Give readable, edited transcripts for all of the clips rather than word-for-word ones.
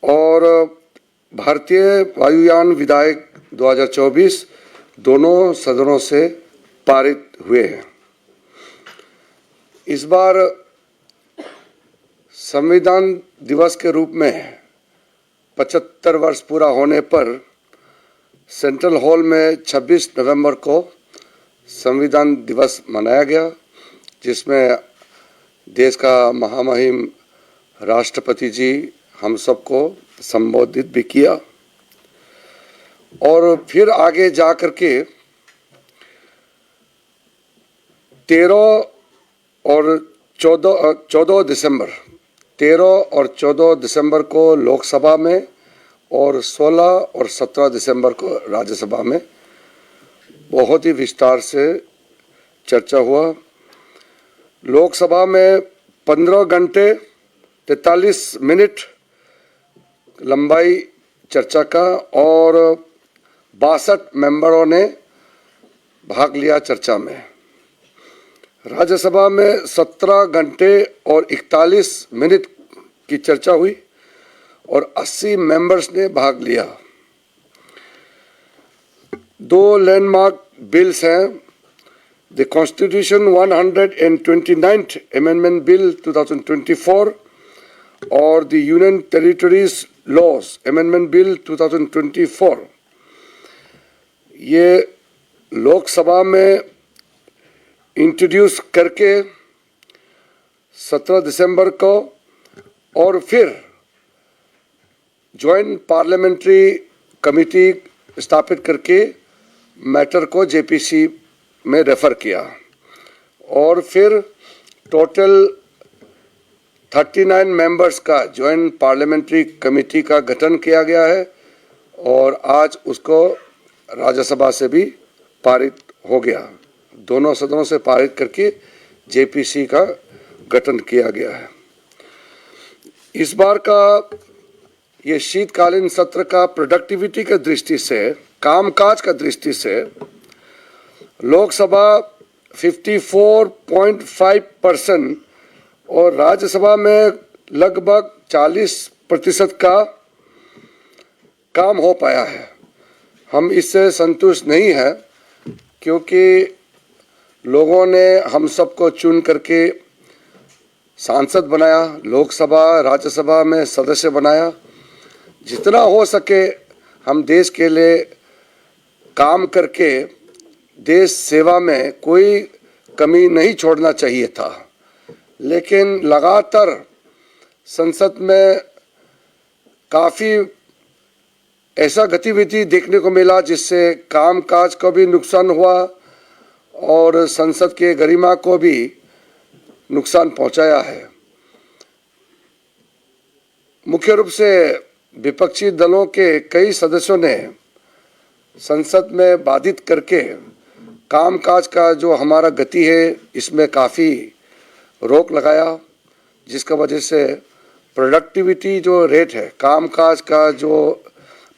और भारतीय वायुयान विधेयक 2024 दोनों सदनों से पारित हुए हैं। इस बार संविधान दिवस के रूप में 75 वर्ष पूरा होने पर सेंट्रल हॉल में 26 नवंबर को संविधान दिवस मनाया गया, जिसमें देश का महामहिम राष्ट्रपति जी हम सबको संबोधित भी किया और फिर आगे जा कर के 13 और 14 दिसंबर को लोकसभा में और 16 और 17 दिसंबर को राज्यसभा में बहुत ही विस्तार से चर्चा हुआ। लोकसभा में 15 घंटे 43 मिनट लंबाई चर्चा का और 62 मेंबरों ने भाग लिया चर्चा में। राज्यसभा में 17 घंटे और 41 मिनट की चर्चा हुई और 80 मेंबर्स ने भाग लिया। 2 लैंडमार्क बिल्स हैं, the constitution 129th amendment bill 2024 और the union territories laws amendment bill 2024। ये लोकसभा में इंट्रोड्यूस करके 17 दिसंबर को और फिर जॉइंट पार्लियामेंट्री कमेटी स्थापित करके मैटर को जेपीसी में रेफर किया और फिर टोटल 39 मेंबर्स का जॉइंट पार्लियामेंट्री कमेटी का गठन किया गया है और आज उसको राज्यसभा से भी पारित हो गया। दोनों सदनों से पारित करके जेपीसी का गठन किया गया है। इस बार का ये शीतकालीन सत्र का प्रोडक्टिविटी की दृष्टि से, कामकाज का दृष्टि से लोकसभा 54.5% और राज्यसभा में लगभग 40% का काम हो पाया है। हम इससे संतुष्ट नहीं है क्योंकि लोगों ने हम सबको चुन करके सांसद बनाया, लोकसभा राज्यसभा में सदस्य बनाया। जितना हो सके हम देश के लिए काम करके देश सेवा में कोई कमी नहीं छोड़ना चाहिए था, लेकिन लगातार संसद में काफ़ी ऐसा गतिविधि देखने को मिला जिससे कामकाज को भी नुकसान हुआ और संसद के गरिमा को भी नुकसान पहुंचाया है। मुख्य रूप से विपक्षी दलों के कई सदस्यों ने संसद में बाधित करके कामकाज का जो हमारा गति है इसमें काफ़ी रोक लगाया, जिसका वजह से प्रोडक्टिविटी जो रेट है, कामकाज का जो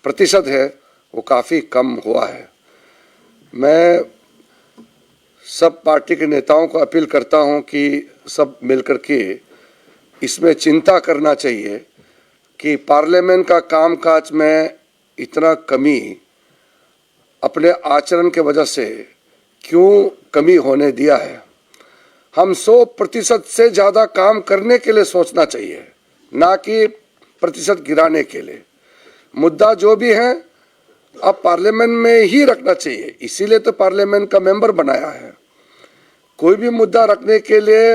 प्रतिशत है वो काफ़ी कम हुआ है। मैं सब पार्टी के नेताओं को अपील करता हूं कि सब मिलकर के इसमें चिंता करना चाहिए कि पार्लियामेंट का कामकाज में इतना कमी अपने आचरण के वजह से क्यों कमी होने दिया है। हम 100% से ज़्यादा काम करने के लिए सोचना चाहिए, ना कि प्रतिशत गिराने के लिए। मुद्दा जो भी है अब पार्लियामेंट में ही रखना चाहिए, इसीलिए तो पार्लियामेंट का मेंबर बनाया है। कोई भी मुद्दा रखने के लिए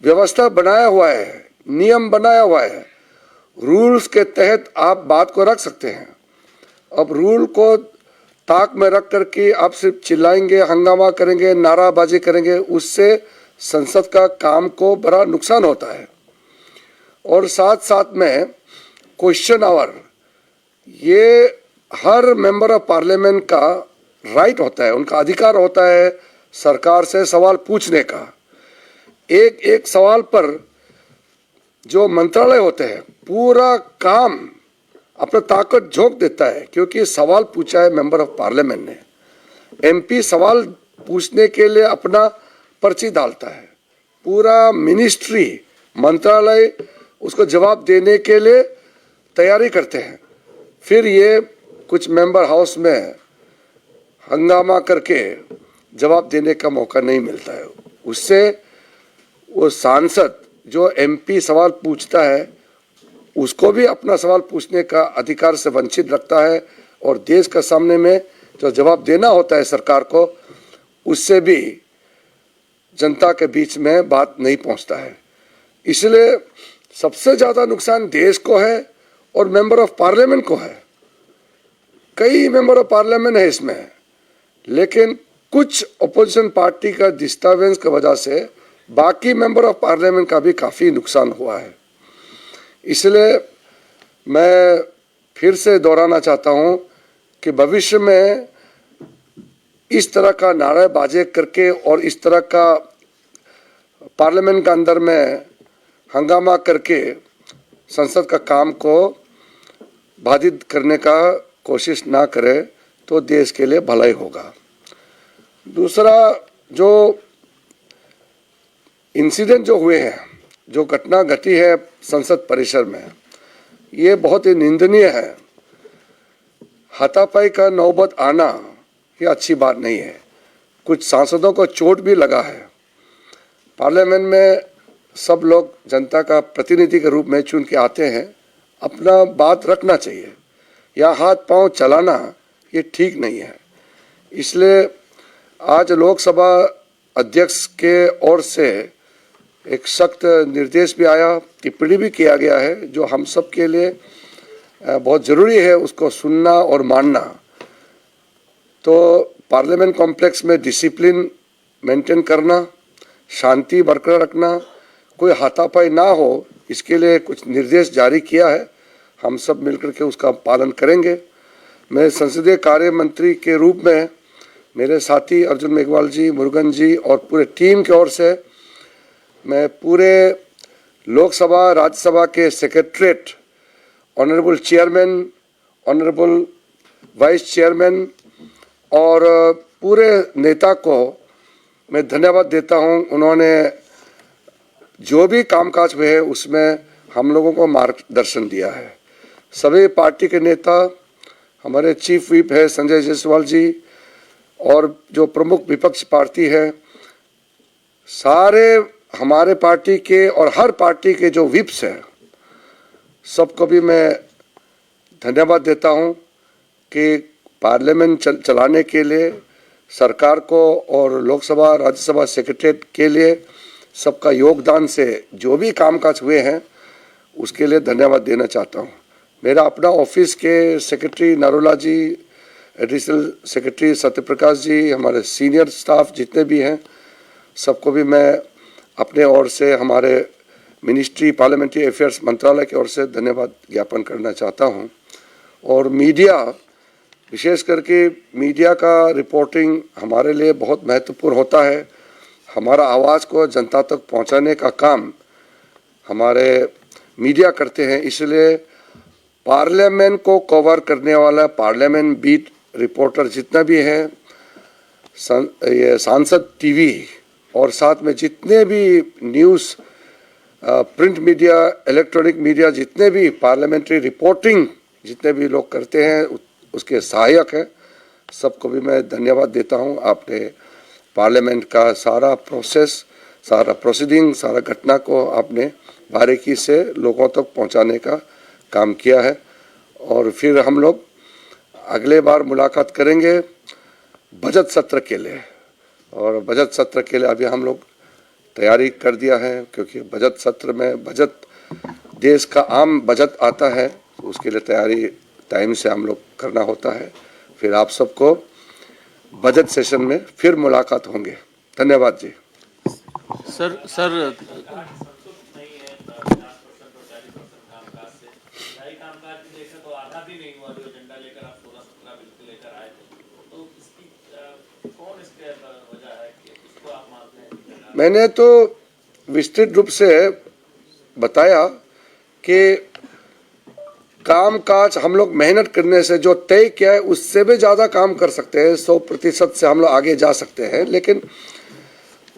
व्यवस्था बनाया हुआ है, नियम बनाया हुआ है, रूल्स के तहत आप बात को रख सकते हैं। अब रूल को ताक में रख करके आप सिर्फ चिल्लाएंगे, हंगामा करेंगे, नाराबाजी करेंगे, उससे संसद का काम को बड़ा नुकसान होता है। और साथ साथ में क्वेश्चन आवर, ये हर मेंबर ऑफ पार्लियामेंट का राइट होता है, उनका अधिकार होता है सरकार से सवाल पूछने का। एक एक सवाल पर जो मंत्रालय होते हैं पूरा काम अपना ताकत झोंक देता है, क्योंकि सवाल पूछा है मेंबर ऑफ पार्लियामेंट ने। एमपी सवाल पूछने के लिए अपना पर्ची डालता है, पूरा मिनिस्ट्री मंत्रालय उसको जवाब देने के लिए तैयारी करते हैं, फिर ये कुछ मेंबर हाउस में हंगामा करके जवाब देने का मौका नहीं मिलता है। उससे वो सांसद जो एमपी सवाल पूछता है उसको भी अपना सवाल पूछने का अधिकार से वंचित रखता है, और देश के सामने में जो जवाब देना होता है सरकार को, उससे भी जनता के बीच में बात नहीं पहुंचता है। इसलिए सबसे ज़्यादा नुकसान देश को है और मेंबर ऑफ पार्लियामेंट को है। कई मेंबर ऑफ पार्लियामेंट है इसमें, लेकिन कुछ अपोजिशन पार्टी का डिस्टर्बेंस की वजह से बाकी मेंबर ऑफ पार्लियामेंट का भी काफ़ी नुकसान हुआ है। इसलिए मैं फिर से दोहराना चाहता हूं कि भविष्य में इस तरह का नारेबाजी करके और इस तरह का पार्लियामेंट के अंदर में हंगामा करके संसद का काम को बाधित करने का कोशिश ना करे तो देश के लिए भलाई होगा। दूसरा, जो इंसिडेंट जो हुए हैं, जो घटना घटी है संसद परिसर में, ये बहुत ही निंदनीय है। हाथापाई का नौबत आना ये अच्छी बात नहीं है। कुछ सांसदों को चोट भी लगा है। पार्लियामेंट में सब लोग जनता का प्रतिनिधि के रूप में चुन के आते हैं, अपना बात रखना चाहिए। या हाथ पांव चलाना ये ठीक नहीं है। इसलिए आज लोकसभा अध्यक्ष के ओर से एक सख्त निर्देश भी आया, टिप्पणी भी किया गया है, जो हम सब के लिए बहुत ज़रूरी है उसको सुनना और मानना। तो पार्लियामेंट कॉम्प्लेक्स में डिसिप्लिन मेंटेन करना, शांति बरकरार रखना, कोई हाथापाई ना हो, इसके लिए कुछ निर्देश जारी किया है। हम सब मिलकर के उसका पालन करेंगे। मैं संसदीय कार्य मंत्री के रूप में मेरे साथी अर्जुन मेघवाल जी, मुरुगन जी और पूरे टीम की ओर से मैं पूरे लोकसभा राज्यसभा के secretariat, honourable chairman, honourable vice chairman और पूरे नेता को मैं धन्यवाद देता हूं। उन्होंने जो भी कामकाज हुए हैं उसमें हम लोगों को मार्गदर्शन दिया है। सभी पार्टी के नेता, हमारे चीफ व्हिप है संजय जायसवाल जी, और जो प्रमुख विपक्ष पार्टी है, सारे हमारे पार्टी के और हर पार्टी के जो व्हिप्स हैं, सबको भी मैं धन्यवाद देता हूं कि पार्लियामेंट चलाने के लिए सरकार को और लोकसभा राज्यसभा सेक्रेटरीट के लिए सबका योगदान से जो भी कामकाज हुए हैं उसके लिए धन्यवाद देना चाहता हूं। मेरा अपना ऑफिस के सेक्रेटरी नरोला जी, एडिशनल सेक्रेटरी सत्यप्रकाश जी, हमारे सीनियर स्टाफ जितने भी हैं, सबको भी मैं अपने ओर से, हमारे मिनिस्ट्री पार्लियामेंट्री अफेयर्स मंत्रालय की ओर से धन्यवाद ज्ञापन करना चाहता हूं। और मीडिया, विशेष करके मीडिया का रिपोर्टिंग हमारे लिए बहुत महत्वपूर्ण होता है। हमारा आवाज़ को जनता तक पहुंचाने का काम हमारे मीडिया करते हैं। इसलिए पार्लियामेंट को कवर करने वाला पार्लियामेंट बीट रिपोर्टर जितना भी है, ये सांसद टीवी और साथ में जितने भी news, print media, electronic media, जितने भी पार्लियामेंट्री रिपोर्टिंग जितने भी लोग करते हैं उसके सहायक हैं, सबको भी मैं धन्यवाद देता हूं। आपने पार्लियामेंट का सारा प्रोसेस, सारा प्रोसीडिंग, सारा घटना को आपने बारीकी से लोगों तक पहुंचाने का काम किया है। और फिर हम लोग अगले बार मुलाकात करेंगे बजट सत्र के लिए, और बजट सत्र के लिए अभी हम लोग तैयारी कर दिया है, क्योंकि बजट सत्र में बजट, देश का आम बजट आता है, तो उसके लिए तैयारी टाइम से हम लोग करना होता है। फिर आप सबको बजट सेशन में फिर मुलाकात होंगे। धन्यवाद जी। सर मैंने तो विस्तृत रूप से बताया कि कामकाज हम लोग मेहनत करने से जो तय किया है उससे भी ज़्यादा काम कर सकते हैं। 100% से हम लोग आगे जा सकते हैं, लेकिन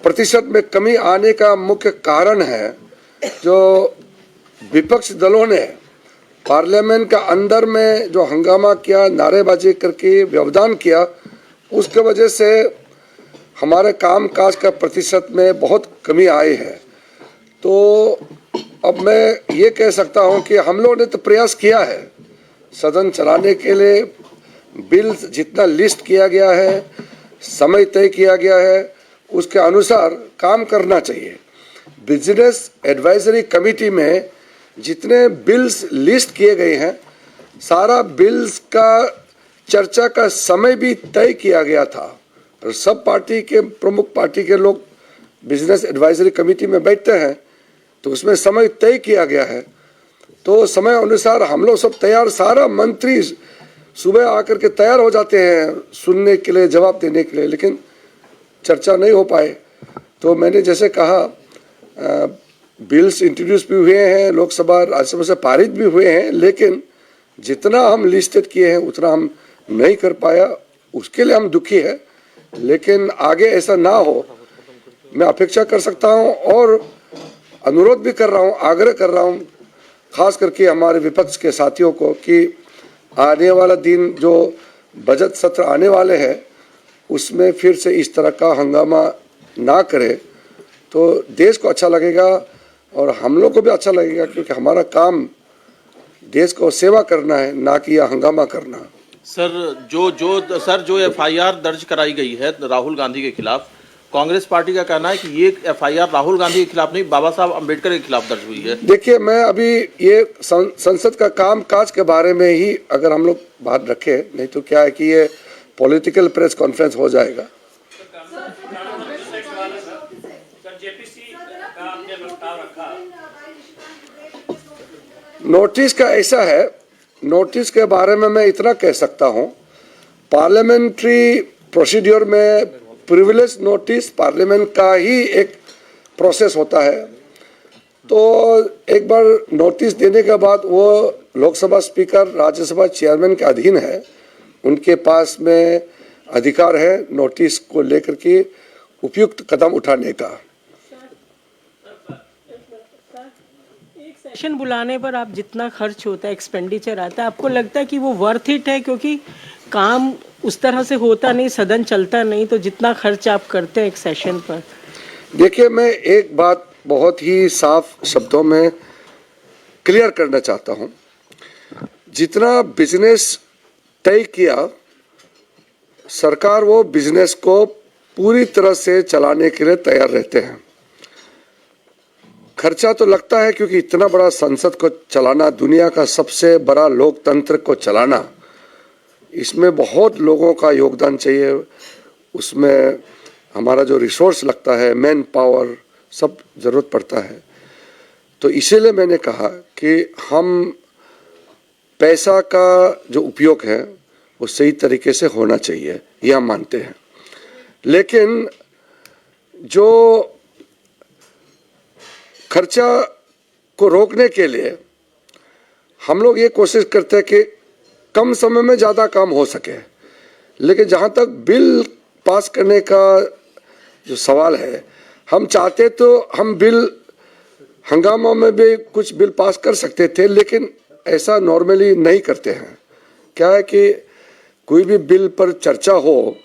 प्रतिशत में कमी आने का मुख्य कारण है जो विपक्ष दलों ने पार्लियामेंट का अंदर में जो हंगामा किया, नारेबाजी करके व्यवधान किया, उसके वजह से हमारे काम काज का प्रतिशत में बहुत कमी आई है। तो अब मैं ये कह सकता हूँ कि हम लोगों ने तो प्रयास किया है सदन चलाने के लिए, बिल जितना लिस्ट किया गया है, समय तय किया गया है, उसके अनुसार काम करना चाहिए। बिजनेस एडवाइजरी कमेटी में जितने बिल्स लिस्ट किए गए हैं, सारा बिल्स का चर्चा का समय भी तय किया गया था और सब पार्टी के प्रमुख पार्टी के लोग बिजनेस एडवाइजरी कमेटी में बैठते हैं, तो उसमें समय तय किया गया है। तो समय अनुसार हम लोग सब तैयार, सारा मंत्री सुबह आकर के तैयार हो जाते हैं सुनने के लिए, जवाब देने के लिए, लेकिन चर्चा नहीं हो पाए। तो मैंने जैसे कहा, बिल्स इंट्रोड्यूस भी हुए हैं, लोकसभा राज्यसभा से पारित भी हुए हैं, लेकिन जितना हम लिस्टेड किए हैं उतना हम नहीं कर पाया, उसके लिए हम दुखी है। लेकिन आगे ऐसा ना हो, मैं अपेक्षा कर सकता हूं और अनुरोध भी कर रहा हूं, आग्रह कर रहा हूं, खास करके हमारे विपक्ष के साथियों को कि आने वाला दिन जो बजट सत्र आने वाले हैं उसमें फिर से इस तरह का हंगामा ना करे, तो देश को अच्छा लगेगा और हम लोग को भी अच्छा लगेगा, क्योंकि हमारा काम देश को सेवा करना है, ना कि यह हंगामा करना। सर जो एफआईआर दर्ज कराई गई है राहुल गांधी के खिलाफ, कांग्रेस पार्टी का कहना है कि ये एफआईआर राहुल गांधी के खिलाफ नहीं, बाबा साहब अम्बेडकर के खिलाफ दर्ज हुई है। देखिए, मैं अभी ये संसद का काम काज के बारे में ही अगर हम लोग बात रखें, नहीं तो क्या है कि ये पॉलिटिकल प्रेस कॉन्फ्रेंस हो जाएगा। नोटिस का ऐसा है, नोटिस के बारे में मैं इतना कह सकता हूं, पार्लियामेंट्री प्रोसीड्योर में प्रिविलेज नोटिस पार्लियामेंट का ही एक प्रोसेस होता है। तो एक बार नोटिस देने के बाद वो लोकसभा स्पीकर, राज्यसभा चेयरमैन के अधीन है, उनके पास में अधिकार है नोटिस को लेकर के उपयुक्त कदम उठाने का। सेशन बुलाने पर आप जितना खर्च होता है, एक्सपेंडिचर आता है, आपको लगता है कि वो वर्थ इट है? क्योंकि काम उस तरह से होता नहीं, सदन चलता नहीं, तो जितना खर्च आप करते हैं एक सेशन पर। देखिए, मैं एक बात बहुत ही साफ शब्दों में क्लियर करना चाहता हूं, जितना बिजनेस तय किया सरकार, वो बिजनेस को पूरी तरह से चलाने के लिए तैयार रहते हैं। खर्चा तो लगता है, क्योंकि इतना बड़ा संसद को चलाना, दुनिया का सबसे बड़ा लोकतंत्र को चलाना, इसमें बहुत लोगों का योगदान चाहिए, उसमें हमारा जो रिसोर्स लगता है, मैन पावर, सब ज़रूरत पड़ता है। तो इसीलिए मैंने कहा कि हम पैसा का जो उपयोग है वो सही तरीके से होना चाहिए, ये हम मानते हैं। लेकिन जो खर्चा को रोकने के लिए हम लोग ये कोशिश करते हैं कि कम समय में ज़्यादा काम हो सके। लेकिन जहाँ तक बिल पास करने का जो सवाल है, हम चाहते तो हम बिल हंगामा में भी कुछ बिल पास कर सकते थे, लेकिन ऐसा नॉर्मली नहीं करते हैं। क्या है कि कोई भी बिल पर चर्चा हो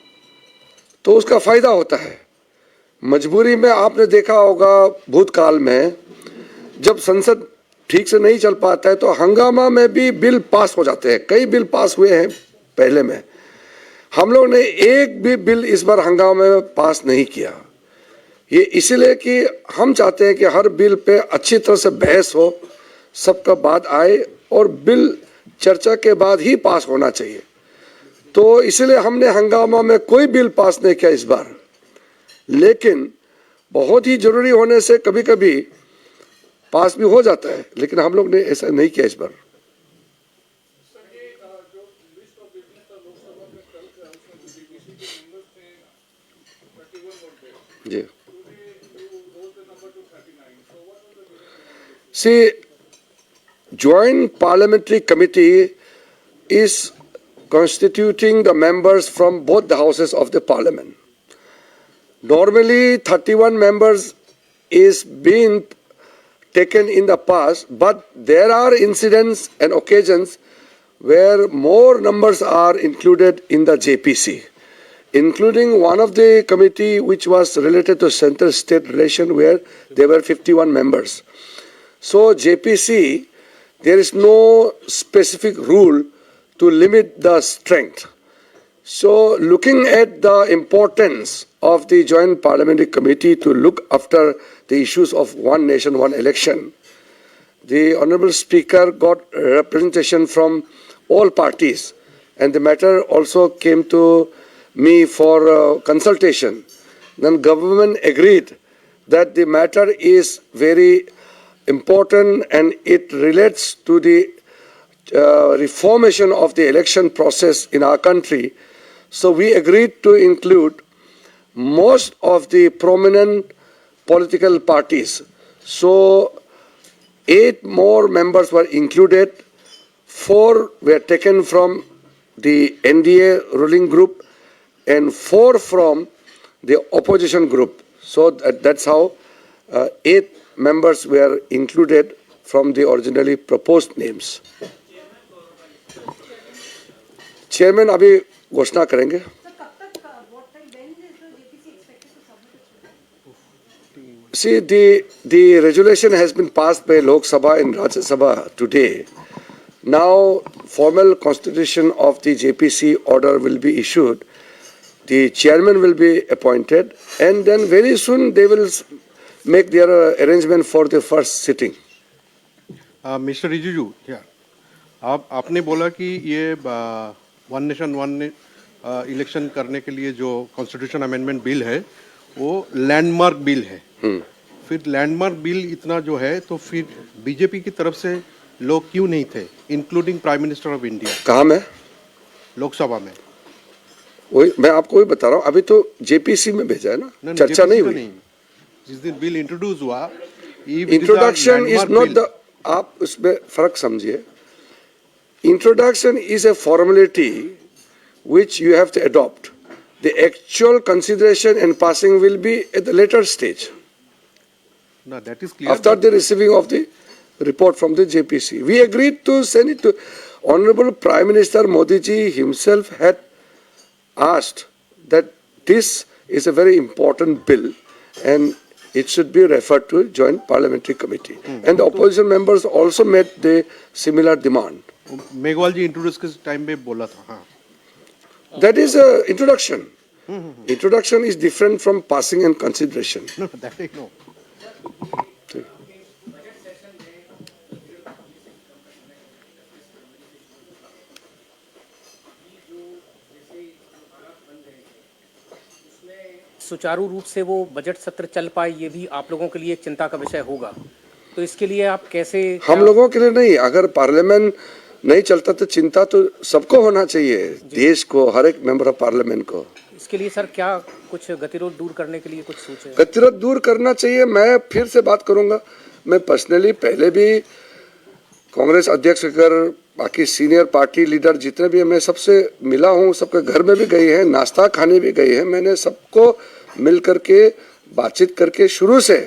तो उसका फायदा होता है। मजबूरी में आपने देखा होगा भूतकाल में, जब संसद ठीक से नहीं चल पाता है तो हंगामा में भी बिल पास हो जाते हैं। कई बिल पास हुए हैं पहले में, हम लोग ने एक भी बिल इस बार हंगामा में पास नहीं किया। ये इसलिए कि हम चाहते हैं कि हर बिल पे अच्छी तरह से बहस हो, सबका बात आए और बिल चर्चा के बाद ही पास होना चाहिए। तो इसलिए हमने हंगामा में कोई बिल पास नहीं किया इस बार। लेकिन बहुत ही जरूरी होने से कभी कभी पास भी हो जाता है, लेकिन हम लोग ने ऐसा नहीं किया इस बार। जी, See, Joint Parliamentary Committee is constituting the members from both the houses of the Parliament. Normally, 31 members is being taken in the past, but there are incidents and occasions where more numbers are included in the JPC, including one of the committee which was related to center-state relation where there were 51 members. So JPC, there is no specific rule to limit the strength. So looking at the importance of the Joint Parliamentary Committee to look after the issues of one nation, one election, the Honourable Speaker got representation from all parties, and the matter also came to me for consultation. Then government agreed that the matter is very important and it relates to the reformation of the election process in our country. So we agreed to include most of the prominent political parties. So 8 more members were included, 4 were taken from the NDA ruling group and 4 from the opposition group. So that's how 8 members were included from the originally proposed names. Chairman अभी घोषणा करेंगे. See, the resolution has been passed by Lok Sabha and Rajya Sabha today. Now, formal constitution of the JPC order will be issued. The chairman will be appointed, and then very soon they will make their arrangement for the first sitting. Mister Rijiju, क्या आपने बोला कि ये one nation one election करने के लिए जो constitution amendment bill है वो लैंडमार्क बिल है. फिर लैंडमार्क बिल इतना जो है तो फिर बीजेपी की तरफ से लोग क्यों नहीं थे, including prime minister of India? कहाँ में? लोकसभा में. वही मैं आपको वही बता रहा हूँ. अभी तो जेपीसी में भेजा है ना, चर्चा नहीं हुई. जिस दिन बिल इंट्रोड्यूस हुआ, इंट्रोडक्शन इज नॉट द, आप उसमें फर्क समझिए. Introduction is a formality which you have to adopt. The actual consideration and passing will be at the later stage. No, that is clear. After the receiving of the report from the JPC. We agreed to send it to Honorable Prime Minister Modi ji himself had asked that this is a very important bill and it should be referred to Joint Parliamentary Committee. And the opposition members also made the similar demand. Meghwal ji introduce के time पे बोला था. हाँ. That is a introduction. Introduction is different from passing and consideration. No, that I know. सुचारू रूप से वो budget सत्र चल पाए, ये भी आप लोगों के लिए एक चिंता का विषय होगा. तो इसके लिए आप कैसे? हम लोगों के लिए नहीं, अगर पार्लियामेंट नहीं चलता तो चिंता तो सबको होना चाहिए, देश को, हर एक मेंबर ऑफ पार्लियामेंट को. इसके लिए सर क्या कुछ गतिरोध दूर करने के लिए कुछ सोचे? गतिरोध दूर करना चाहिए. मैं फिर से बात करूंगा. मैं पर्सनली पहले भी कांग्रेस अध्यक्ष कर बाकी सीनियर पार्टी लीडर जितने भी, मैं सबसे मिला हूँ, सबके घर में भी गए हैं, नाश्ता खाने भी गए हैं. मैंने सबको मिल करके बातचीत करके शुरू से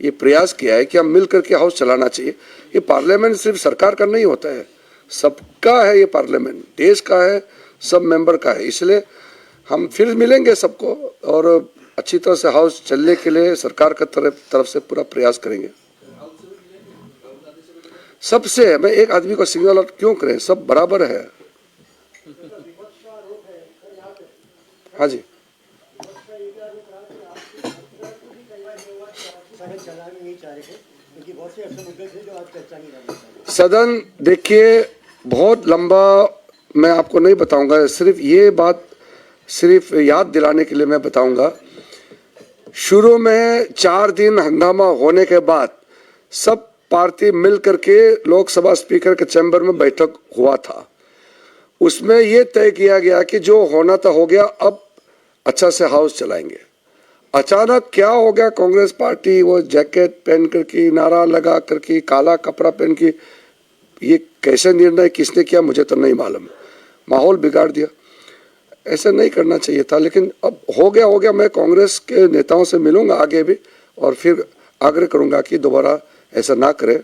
ये प्रयास किया है कि हम मिल करके हाउस चलाना चाहिए. ये पार्लियामेंट सिर्फ सरकार का नहीं होता है, सबका है. ये पार्लियामेंट देश का है, सब मेंबर का है. इसलिए हम फिर मिलेंगे सबको और अच्छी तरह से हाउस चलने के लिए सरकार का तरफ से पूरा प्रयास करेंगे. सबसे मैं एक आदमी को सिग्नल आउट क्यों करें, सब बराबर है. हाँ जी. सदन देखिए बहुत लंबा, मैं आपको नहीं बताऊंगा, सिर्फ ये बात सिर्फ याद दिलाने के लिए मैं बताऊंगा. शुरू में 4 दिन हंगामा होने के बाद सब पार्टी मिल करके लोकसभा स्पीकर के चैम्बर में बैठक हुआ था. उसमें ये तय किया गया कि जो होना था हो गया, अब अच्छा से हाउस चलाएंगे. अचानक क्या हो गया, कांग्रेस पार्टी वो जैकेट पहन करके, नारा लगा करके, काला कपड़ा पहन के, ये कैसे निर्णय किसने किया मुझे तो नहीं मालूम, माहौल बिगाड़ दिया. ऐसा नहीं करना चाहिए था, लेकिन अब हो गया. मैं कांग्रेस के नेताओं से मिलूंगा आगे भी और फिर आग्रह करूंगा कि दोबारा ऐसा ना करे।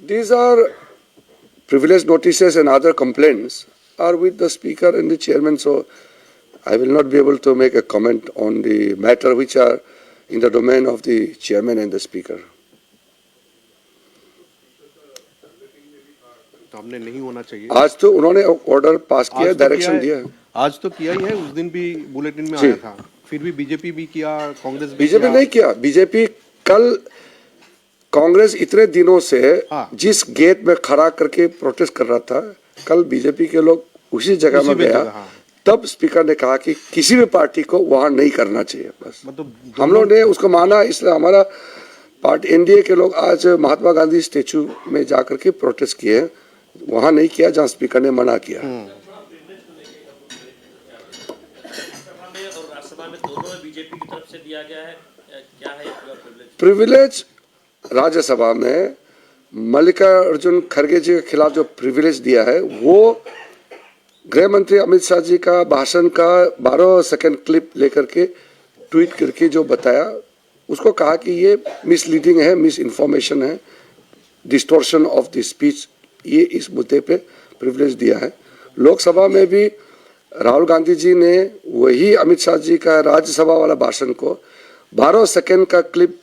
These are privilege notices and other complaints are with the speaker and the chairman, so I will not be able to make a comment on the matter which are in the domain of the chairman and the speaker. सामने नहीं होना चाहिए। आज तो उन्होंने order pass किया, आज तो डायरेक्शन किया दिया है, है। आज तो किया ही है, उस दिन भी बुलेटिन में जी। आया था, फिर भी बीजेपी भी किया, कांग्रेस भी बीजेपी किया। नहीं किया। बीजेपी कल कांग्रेस इतने दिनों से हाँ। जिस गेट में खड़ा करके प्रोटेस्ट कर रहा था, कल बीजेपी के लोग उसी जगह उसी में में गया, जगह, हाँ। तब स्पीकर ने कहा कि किसी भी पार्टी को वहां नहीं करना चाहिए। बस मतलब हम लोग ने उसको माना, इसलिए हमारा पार्टी एनडीए के लोग आज महात्मा गांधी स्टेचू में जाकर के प्रोटेस्ट किए, वहां नहीं किया जहां स्पीकर ने मना किया। बीजेपी की तरफ से दिया गया है, क्या है प्रिविलेज? राज्यसभा में मल्लिकार्जुन खड़गे जी के खिलाफ जो प्रिविलेज दिया है, वो गृह मंत्री अमित शाह जी का भाषण का 12 सेकंड क्लिप लेकर के ट्वीट करके जो बताया, उसको कहा कि ये मिसलीडिंग है, मिस इन्फॉर्मेशन है, डिस्टोर्शन ऑफ द स्पीच, ये इस मुद्दे पे प्रिविलेज दिया है। लोकसभा में भी राहुल गांधी जी ने वही अमित शाह जी का राज्यसभा वाला भाषण को 12 सेकंड का क्लिप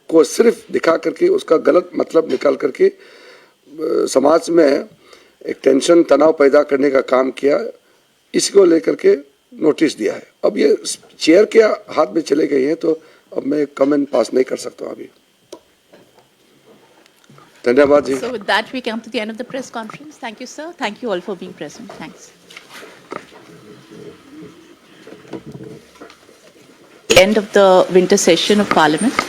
को सिर्फ दिखा करके उसका गलत मतलब निकाल करके समाज में एक टेंशन, तनाव पैदा करने का काम किया। इसको लेकर के नोटिस दिया है। अब ये चेयर के हाथ में चले गए हैं, तो अब मैं कमेंट पास नहीं कर सकता हूं अभी। धन्यवाद जी। So with that, we come to the end of the press conference. Thank you, sir. Thank you all for being present. Thanks. End of the winter session of Parliament.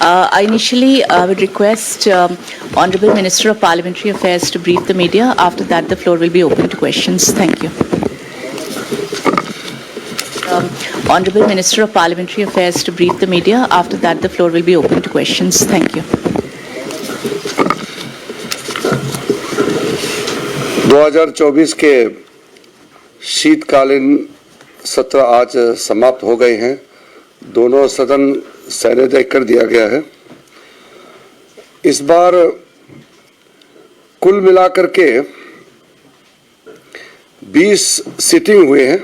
I initially would request Honourable Minister of Parliamentary Affairs to brief the media. After that, the floor will be open to questions. Thank you. Honourable Minister of Parliamentary Affairs to brief the media. After that, the floor will be open to questions. Thank you. 2024 के शीतकालीन सत्र आज समाप्त हो गए हैं। दोनों सदन सैनिटाइज कर दिया गया है। इस बार कुल मिलाकर के 20 सीटिंग हुए हैं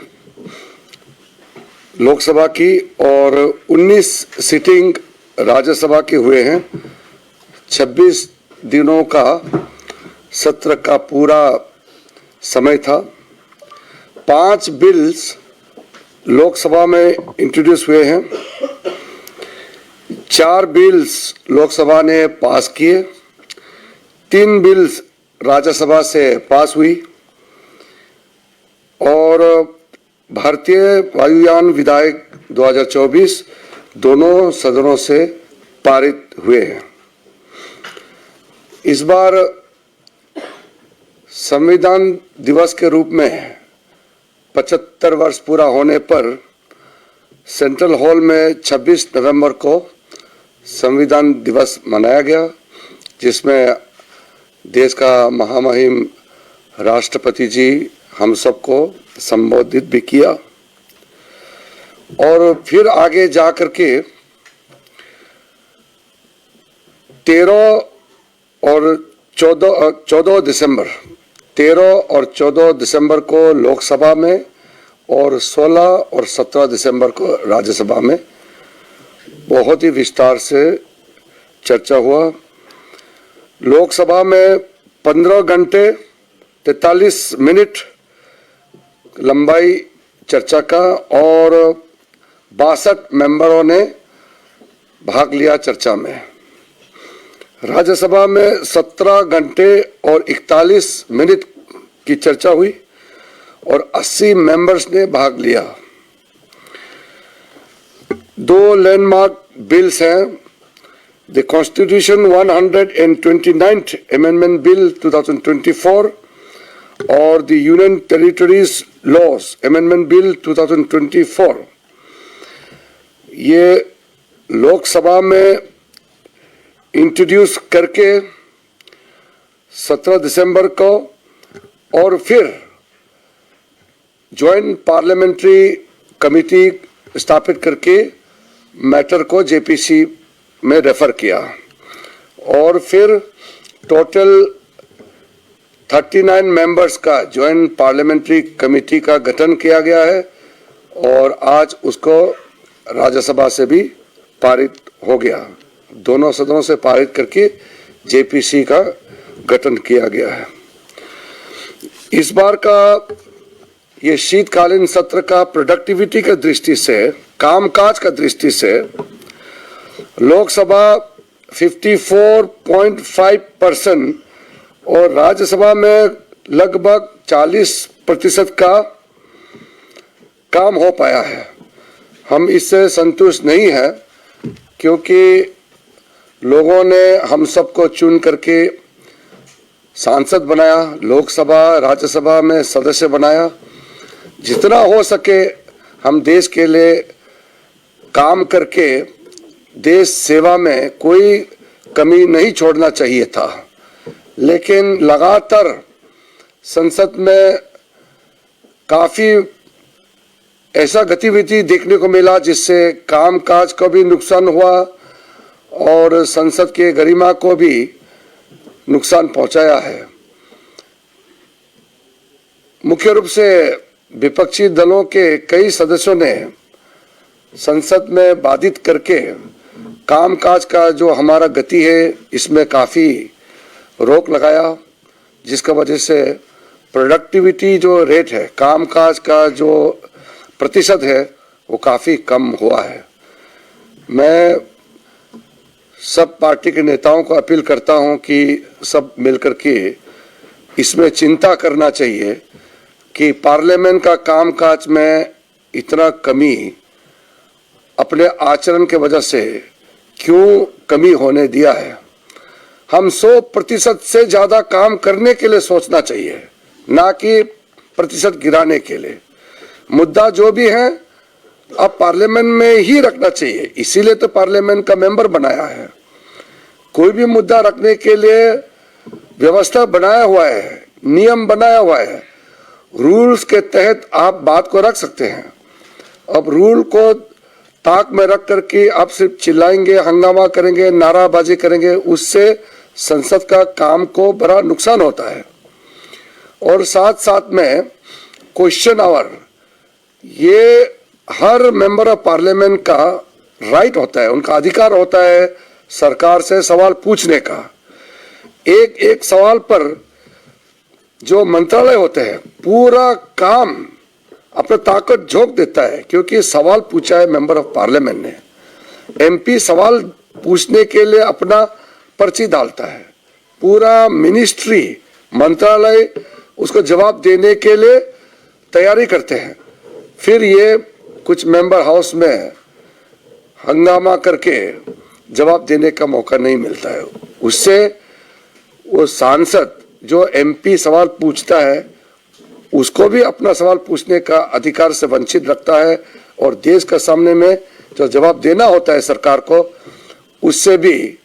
लोकसभा की और 19 सीटिंग राज्यसभा के हुए हैं। 26 दिनों का सत्र का पूरा समय था। 5 बिल्स लोकसभा में इंट्रोड्यूस हुए हैं। 4 बिल्स लोकसभा ने पास किए। 3 बिल्स राज्यसभा से पास हुई और भारतीय वायुयान विधेयक 2024 दोनों सदनों से पारित हुए हैं। इस बार संविधान दिवस के रूप में 75 वर्ष पूरा होने पर सेंट्रल हॉल में 26 नवंबर को संविधान दिवस मनाया गया, जिसमें देश का महामहिम राष्ट्रपति जी हम सबको संबोधित भी किया और फिर आगे जाकर के 13 और 14 दिसंबर को लोकसभा में और 16 और 17 दिसंबर को राज्यसभा में बहुत ही विस्तार से चर्चा हुआ। लोकसभा में 15 घंटे 43 मिनट लंबाई चर्चा का और 62 मेंबरों ने भाग लिया चर्चा में। राज्यसभा में 17 घंटे और 41 मिनट की चर्चा हुई और 80 मेंबर्स ने भाग लिया। 2 लैंडमार्क बिल्स हैं, the constitution 129th amendment bill 2024 और the union territories laws amendment bill 2024। ये लोकसभा में इंट्रोड्यूस करके 17 दिसंबर को और फिर ज्वाइंट पार्लियामेंट्री कमेटी स्थापित करके मैटर को जेपीसी में रेफर किया और फिर टोटल 39 मेंबर्स का ज्वाइंट पार्लियामेंट्री कमेटी का गठन किया गया है और आज उसको राज्यसभा से भी पारित हो गया। दोनों सदनों से पारित करके जेपीसी का गठन किया गया है। इस बार का ये शीतकालीन सत्र का प्रोडक्टिविटी की दृष्टि से, कामकाज का दृष्टि से लोकसभा 54.5% और राज्यसभा में लगभग 40% का काम हो पाया है। हम इससे संतुष्ट नहीं है क्योंकि लोगों ने हम सबको चुन करके सांसद बनाया, लोकसभा राज्यसभा में सदस्य बनाया। जितना हो सके हम देश के लिए काम करके देश सेवा में कोई कमी नहीं छोड़ना चाहिए था, लेकिन लगातार संसद में काफी ऐसा गतिविधि देखने को मिला जिससे कामकाज को भी नुकसान हुआ और संसद के गरिमा को भी नुकसान पहुंचाया है। मुख्य रूप से विपक्षी दलों के कई सदस्यों ने संसद में बाधित करके कामकाज का जो हमारा गति है इसमें काफी रोक लगाया, जिसका वजह से प्रोडक्टिविटी जो रेट है, कामकाज का जो प्रतिशत है वो काफी कम हुआ है। मैं सब पार्टी के नेताओं को अपील करता हूं कि सब मिलकर के इसमें चिंता करना चाहिए कि पार्लियामेंट का कामकाज में इतना कमी अपने आचरण के वजह से क्यों कमी होने दिया है। हम 100% से ज्यादा काम करने के लिए सोचना चाहिए, ना कि प्रतिशत गिराने के लिए। मुद्दा जो भी है अब पार्लियामेंट में ही रखना चाहिए, इसीलिए तो पार्लियामेंट का मेंबर बनाया है। कोई भी मुद्दा रखने के लिए व्यवस्था बनाया हुआ है, नियम बनाया हुआ है, रूल्स के तहत आप बात को रख सकते हैं। अब रूल को ताक में रख करके आप सिर्फ चिल्लाएंगे, हंगामा करेंगे, नाराबाजी करेंगे, उससे संसद का काम को बड़ा नुकसान होता है। और साथ साथ में क्वेश्चन आवर, ये हर मेंबर ऑफ पार्लियामेंट का राइट होता है, उनका अधिकार होता है सरकार से सवाल पूछने का। एक एक सवाल पर जो मंत्रालय होते हैं पूरा काम अपना ताकत झोंक देता है, क्योंकि सवाल पूछा है मेंबर ऑफ पार्लियामेंट ने। एमपी सवाल पूछने के लिए अपना पर्ची डालता है, पूरा मिनिस्ट्री मंत्रालय उसको जवाब देने के लिए तैयारी करते हैं। फिर ये कुछ मेंबर हाउस में हंगामा करके जवाब देने का मौका नहीं मिलता है। उससे वो सांसद जो एमपी सवाल पूछता है उसको भी अपना सवाल पूछने का अधिकार से वंचित रखता है और देश के सामने में जो जवाब देना होता है सरकार को, उससे भी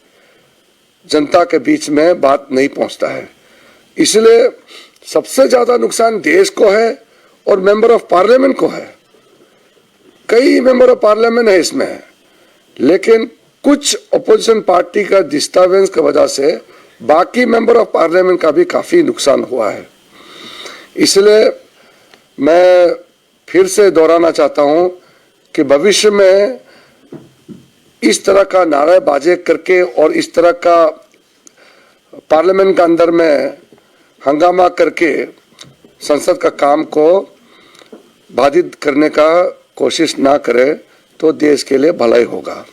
जनता के बीच में बात नहीं पहुंचता है। इसलिए सबसे ज्यादा नुकसान देश को है और मेंबर ऑफ पार्लियामेंट को है। कई मेंबर ऑफ पार्लियामेंट है इसमें, लेकिन कुछ अपोजिशन पार्टी का डिस्टर्बेंस की वजह से बाकी मेंबर ऑफ पार्लियामेंट का भी काफी नुकसान हुआ है। इसलिए मैं फिर से दोहराना चाहता हूं कि भविष्य में इस तरह का नारेबाजी करके और इस तरह का पार्लियामेंट के अंदर में हंगामा करके संसद का काम को बाधित करने का कोशिश ना करे तो देश के लिए भलाई होगा।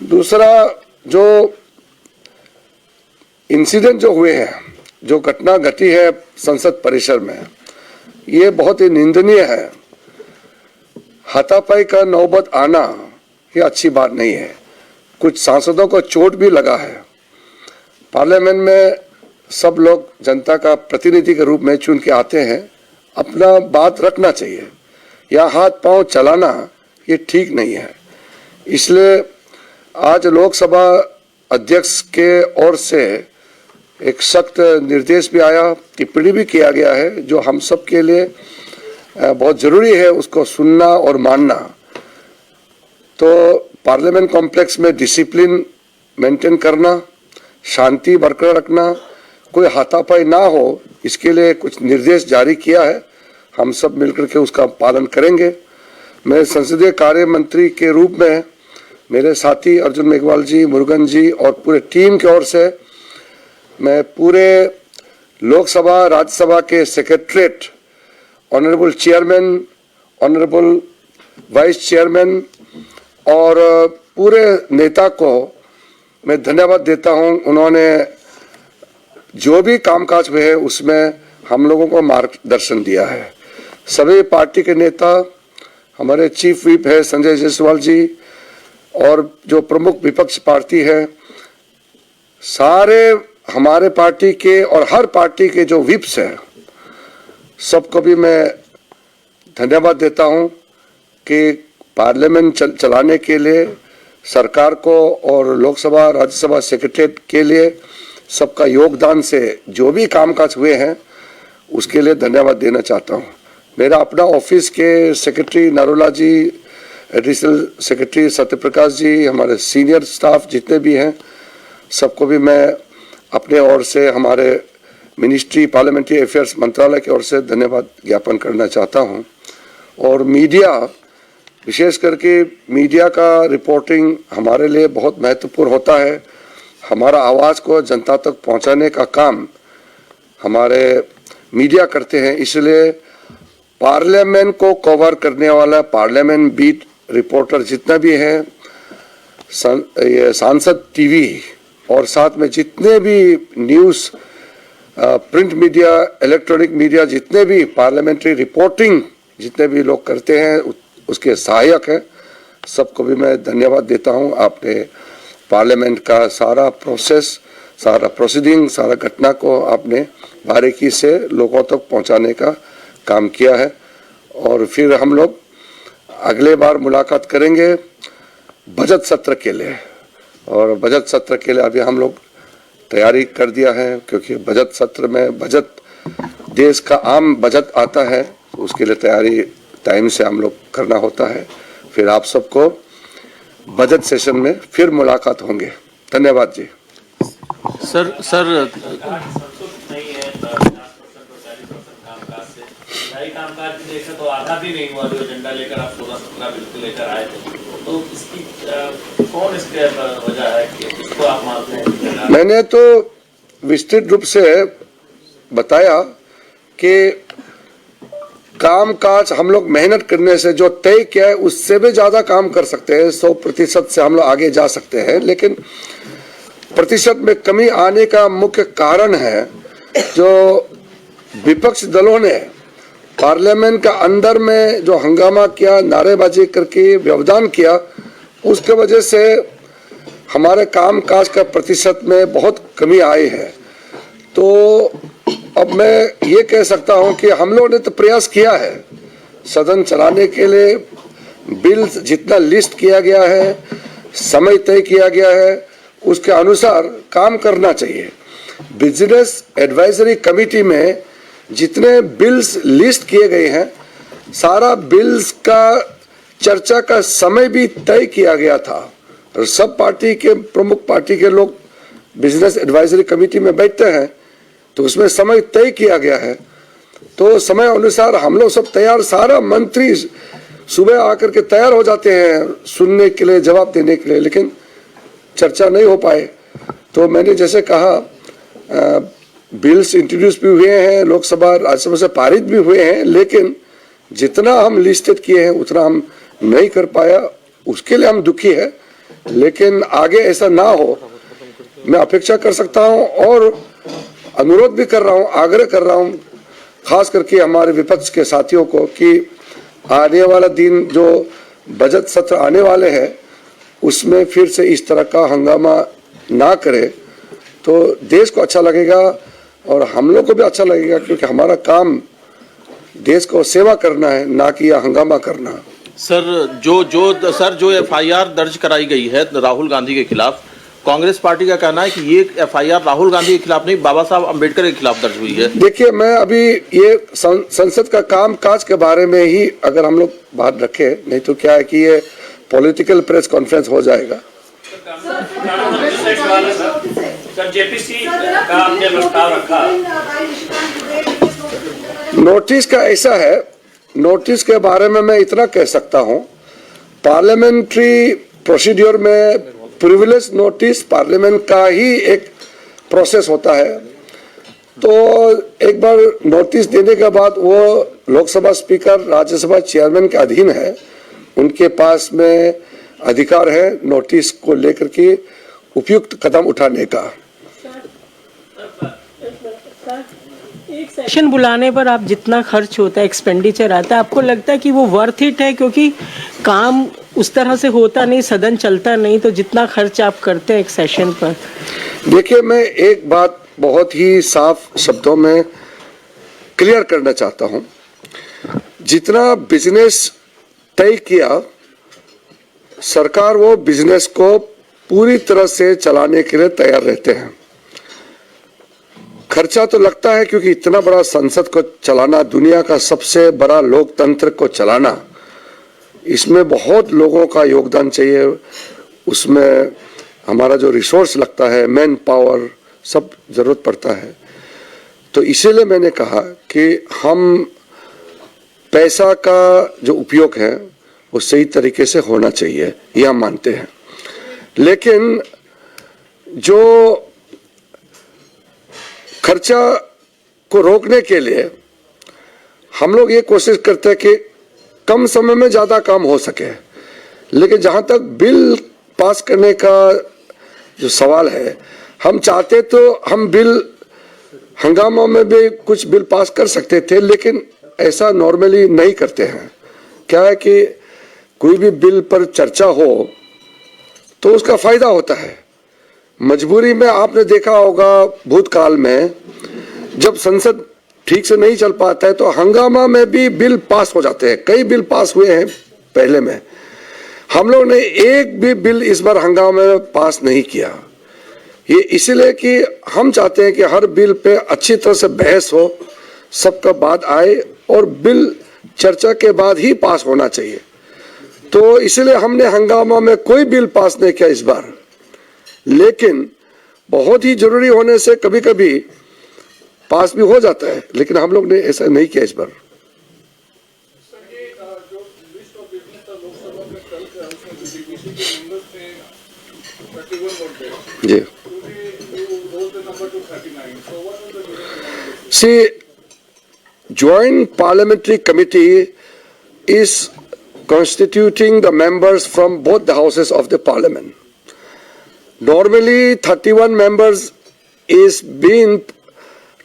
दूसरा, जो इंसिडेंट जो हुए हैं, जो घटना घटी है संसद परिसर में, ये बहुत ही निंदनीय है। हाथापाई का नौबत आना ये अच्छी बात नहीं है। कुछ सांसदों को चोट भी लगा है। पार्लियामेंट में सब लोग जनता का प्रतिनिधि के रूप में चुन के आते हैं, अपना बात रखना चाहिए। या हाथ पांव चलाना ये ठीक नहीं है। इसलिए आज लोकसभा अध्यक्ष के ओर से एक सख्त निर्देश भी आया, टिप्पणी भी किया गया है, जो हम सब के लिए बहुत जरूरी है उसको सुनना और मानना। तो पार्लियामेंट कॉम्प्लेक्स में डिसिप्लिन मेंटेन करना, शांति बरकरार रखना, कोई हाथापाई ना हो, इसके लिए कुछ निर्देश जारी किया है। हम सब मिलकर के उसका पालन करेंगे। मैं संसदीय कार्य मंत्री के रूप में मेरे साथी अर्जुन मेघवाल जी, मुरुगन जी और पूरे टीम की ओर से मैं पूरे लोकसभा राज्यसभा के secretariat, honourable chairman, honourable vice chairman और पूरे नेता को मैं धन्यवाद देता हूं। उन्होंने जो भी कामकाज हुए है उसमें हम लोगों को मार्गदर्शन दिया है। सभी पार्टी के नेता, हमारे चीफ व्हिप है संजय जायसवाल जी और जो प्रमुख विपक्ष पार्टी है, सारे हमारे पार्टी के और हर पार्टी के जो व्हिप्स हैं, सबको भी मैं धन्यवाद देता हूं कि पार्लियामेंट चलाने के लिए सरकार को और लोकसभा राज्यसभा सेक्रेटरीट के लिए सबका योगदान से जो भी कामकाज हुए हैं उसके लिए धन्यवाद देना चाहता हूं। मेरा अपना ऑफिस के सेक्रेटरी नरोला जी, एडिशनल सेक्रेटरी सत्यप्रकाश जी, हमारे सीनियर स्टाफ जितने भी हैं, सबको भी मैं अपने ओर से, हमारे मिनिस्ट्री पार्लियामेंट्री अफेयर्स मंत्रालय की ओर से धन्यवाद ज्ञापन करना चाहता हूं। और मीडिया, विशेष करके मीडिया का रिपोर्टिंग हमारे लिए बहुत महत्वपूर्ण होता है। हमारा आवाज़ को जनता तक पहुंचाने का काम हमारे मीडिया करते हैं, इसलिए पार्लियामेंट को कवर करने वाला पार्लियामेंट बीट रिपोर्टर जितना भी है, ये सांसद टीवी और साथ में जितने भी news, print media, electronic media, जितने भी पार्लियामेंट्री रिपोर्टिंग जितने भी लोग करते हैं उसके सहायक हैं, सबको भी मैं धन्यवाद देता हूं। आपने पार्लियामेंट का सारा प्रोसेस, सारा प्रोसीडिंग, सारा घटना को आपने बारीकी से लोगों तक पहुंचाने का काम किया है। और फिर हम लोग अगले बार मुलाकात करेंगे बजट सत्र के लिए, और बजट सत्र के लिए अभी हम लोग तैयारी कर दिया है, क्योंकि बजट सत्र में बजट देश का आम बजट आता है, उसके लिए तैयारी टाइम से हम लोग करना होता है। फिर आप सबको बजट सेशन में फिर मुलाकात होंगे। धन्यवाद जी। सर कामकाज भी देखा तो आधा भी नहीं हुआ, जो एजेंडा लेकर आप 16-17 बिल्कुल लेकर आए थे, तो इसकी कौन इसके वजह है कि इसको आप मानते हैं? मैंने तो विस्तृत रूप से बताया कि कामकाज हम लोग मेहनत करने से जो तय किया है उससे भी ज्यादा काम कर सकते हैं, 100% से हम लोग आगे जा सकते हैं, लेकिन प्रतिशत में कमी आने का मुख्य कारण है जो विपक्ष दलों ने पार्लियामेंट का अंदर में जो हंगामा किया, नारेबाजी करके व्यवधान किया, उसके वजह से हमारे कामकाज का प्रतिशत में बहुत कमी आई है। तो अब मैं ये कह सकता हूं कि हम लोगों ने तो प्रयास किया है सदन चलाने के लिए, बिल जितना लिस्ट किया गया है, समय तय किया गया है, उसके अनुसार काम करना चाहिए। बिजनेस एडवाइजरी कमेटी में जितने बिल्स लिस्ट किए गए हैं, सारा बिल्स का चर्चा का समय भी तय किया गया था, और सब पार्टी के प्रमुख पार्टी के लोग बिजनेस एडवाइजरी कमेटी में बैठते हैं, तो उसमें समय तय किया गया है। तो समय अनुसार हम लोग सब तैयार, सारा मंत्री सुबह आकर के तैयार हो जाते हैं सुनने के लिए, जवाब देने के लिए, लेकिन चर्चा नहीं हो पाए। तो मैंने जैसे कहा बिल्स इंट्रोड्यूस भी हुए हैं, लोकसभा राज्यसभा से पारित भी हुए हैं, लेकिन जितना हम लिस्टेड किए हैं उतना हम नहीं कर पाया, उसके लिए हम दुखी है। लेकिन आगे ऐसा ना हो, मैं अपेक्षा कर सकता हूं और अनुरोध भी कर रहा हूं, आग्रह कर रहा हूं, खास करके हमारे विपक्ष के साथियों को कि आने वाला दिन जो बजट सत्र आने वाले हैं उसमें फिर से इस तरह का हंगामा ना करे, तो देश को अच्छा लगेगा और हम लोग को भी अच्छा लगेगा, क्योंकि हमारा काम देश को सेवा करना है, ना कि यह हंगामा करना। सर जो एफआईआर दर्ज कराई गई है राहुल गांधी के खिलाफ, कांग्रेस पार्टी का कहना है कि ये एफआईआर राहुल गांधी के खिलाफ नहीं, बाबा साहब अम्बेडकर के खिलाफ दर्ज हुई है। देखिए, मैं अभी ये संसद का काम काज के बारे में ही अगर हम लोग बात रखें, नहीं तो क्या है कि ये पॉलिटिकल प्रेस कॉन्फ्रेंस हो जाएगा। सर, जेपीसी का आपने प्रस्ताव रखा। नोटिस का ऐसा है, नोटिस के बारे में मैं इतना कह सकता हूं, पार्लियामेंट्री प्रोसीड्योर में प्रिविलेज नोटिस पार्लियामेंट का ही एक प्रोसेस होता है। तो एक बार नोटिस देने के बाद वो लोकसभा स्पीकर, राज्यसभा चेयरमैन के अधीन है, उनके पास में अधिकार है नोटिस को लेकर के उपयुक्त कदम उठाने का। एक सेशन बुलाने पर आप जितना खर्च होता है, एक्सपेंडिचर आता है, आपको लगता है कि वो वर्थ इट है? क्योंकि काम उस तरह से होता नहीं, सदन चलता नहीं, तो जितना खर्च आप करते हैं एक सेशन पर। देखिए, मैं एक बात बहुत ही साफ शब्दों में क्लियर करना चाहता हूं। जितना बिजनेस तय किया, सरकार वो बिजनेस को पूरी तरह से चलाने के लिए तैयार रहते हैं। खर्चा तो लगता है, क्योंकि इतना बड़ा संसद को चलाना, दुनिया का सबसे बड़ा लोकतंत्र को चलाना, इसमें बहुत लोगों का योगदान चाहिए। उसमें हमारा जो रिसोर्स लगता है, मैन पावर, सब जरूरत पड़ता है। तो इसीलिए मैंने कहा कि हम पैसा का जो उपयोग है वो सही तरीके से होना चाहिए, ये हम मानते हैं। लेकिन जो खर्चा को रोकने के लिए हम लोग ये कोशिश करते हैं कि कम समय में ज्यादा काम हो सके। लेकिन जहां तक बिल पास करने का जो सवाल है, हम चाहते तो हम बिल हंगामा में भी कुछ बिल पास कर सकते थे, लेकिन ऐसा नॉर्मली नहीं करते हैं। क्या है कि कोई भी बिल पर चर्चा हो तो उसका फायदा होता है। मजबूरी में आपने देखा होगा भूतकाल में, जब संसद ठीक से नहीं चल पाता है तो हंगामा में भी बिल पास हो जाते हैं। कई बिल पास हुए हैं पहले में। हम लोग ने एक भी बिल इस बार हंगामा में पास नहीं किया। ये इसलिए कि हम चाहते हैं कि हर बिल पे अच्छी तरह से बहस हो, सबका बात आए और बिल चर्चा के बाद ही पास होना चाहिए। तो इसलिए हमने हंगामा में कोई बिल पास नहीं किया इस बार। लेकिन बहुत ही जरूरी होने से कभी कभी पास भी हो जाता है, लेकिन हम लोग ने ऐसा नहीं किया इस बार। जी, see, Joint Parliamentary Committee is constituting the members from both the houses of the Parliament. Normally 31 members is being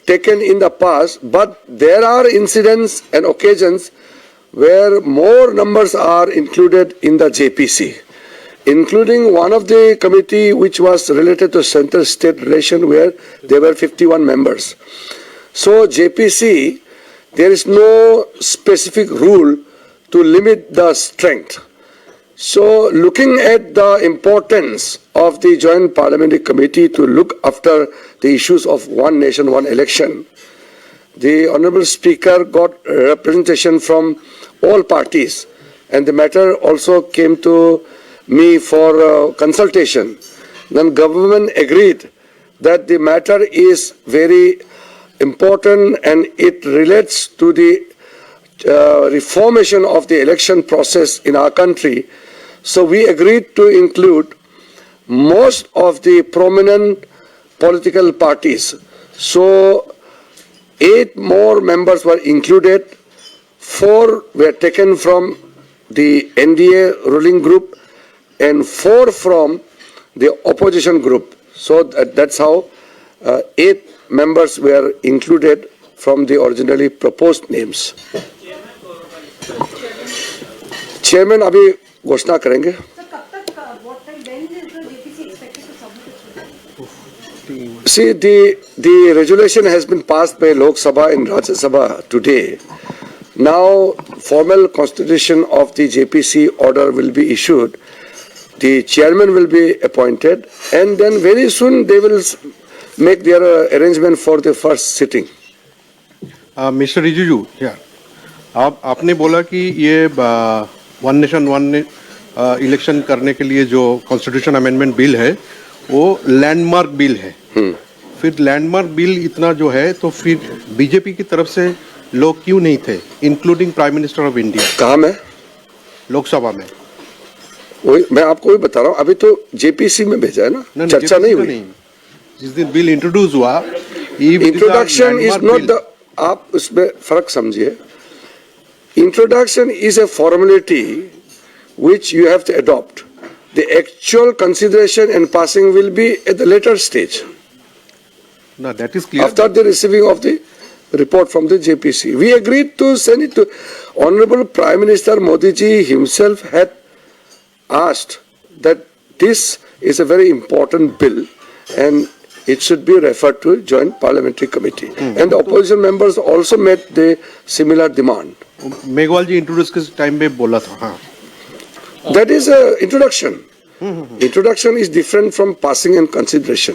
taken in the past, but there are incidents and occasions where more numbers are included in the JPC, including one of the committee which was related to center-state relation where there were 51 members. So JPC, there is no specific rule to limit the strength. So looking at the importance of the Joint Parliamentary Committee to look after the issues of one nation, one election, the Honourable Speaker got representation from all parties, and the matter also came to me for consultation. Then government agreed that the matter is very important and it relates to the reformation of the election process in our country. So we agreed to include most of the prominent political parties. So 8 more members were included. 4 were taken from the NDA ruling group and 4 from the opposition group. So that's how 8 members were included from the originally proposed names. Chairman अभी घोषणा करेंगे. See, the resolution has been passed by Lok Sabha and Rajya Sabha today. Now, formal constitution of the JPC order will be issued. the chairman will be appointed, and then very soon they will make their arrangement for the first sitting. Mister Rijiju, आपने बोला कि ये one nation one election करने के लिए जो constitution amendment bill है वो लैंडमार्क बिल है। फिर लैंडमार्क बिल इतना जो है तो फिर बीजेपी की तरफ से लोग क्यों नहीं थे, including prime minister of India? कहाँ में? लोकसभा में। वही मैं आपको वही बता रहा हूँ, अभी तो जेपीसी में भेजा है ना, चर्चा नहीं हुई। जिस दिन बिल इंट्रोड्यूस हुआ, इंट्रोडक्शन इज नॉट द, आप उसमें फर्क समझिए। Introduction is a formality which you have to adopt. The actual consideration and passing will be at the later stage. No, that is clear. After the receiving of the report from the JPC. We agreed to send it to Honorable Prime Minister Modi ji himself had asked that this is a very important bill and it should be referred to joint parliamentary committee. And the opposition members also made the similar demand. Meghwal ji introduce के time में बोला था। हाँ, That is a introduction. Introduction is different from passing and consideration.